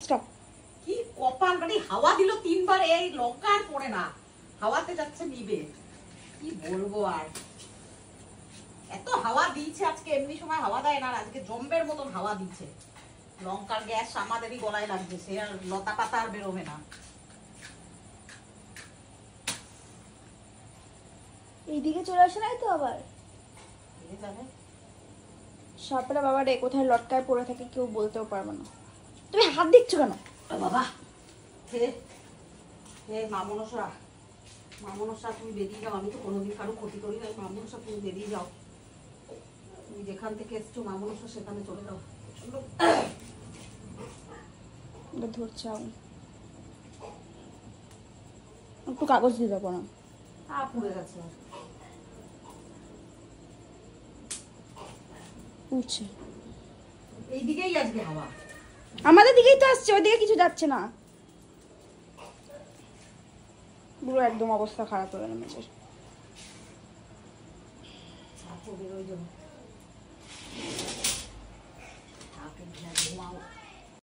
Stop. কি কপাল, মানে হাওয়া দিল তিনবার, এই লঙ্কা আর পড়ে না, হাওয়াতে যাচ্ছে নিবে। কি বলবো আর, এত হাওয়া দিয়েছে আজকে, এমনি সময় হাওয়া দেয় না, আজকে জম্বের মতন হাওয়া দিচ্ছে। লঙ্কার গ্যাস আমাদেরই গলায় লাগছে, সে আর লতা পাতা আর বেরোবে না। এইদিকে চলে আসে নাই তো আবার সাপটা বাবা রে কোথায় লটকায় পড়ে থাকে কেউ বলতেও পারবে না। তুমি হাত দিচ্ছ কেন বাবা? হে হে মা মনসা, মা মনসা তুমি বেরিয়ে যাও, আমি তো কোনোদিন কারো ক্ষতি করি নাই। মা মনসা তুমি বেরিয়ে যাও, তুমি যেখান থেকে এসছো মা মনসা সেখানে চলে যাও। ধরছে একটু কাগজ দিয়ে দেবো না, পুড়ে গেছে, উঠছে এইদিকেই আজকে হাওয়া, আমাদের দিকেই তো আসছে, ওইদিকে কিছু যাচ্ছে না। পুরো একদম অবস্থা খারাপ হয়ে গেল মেয়েটার।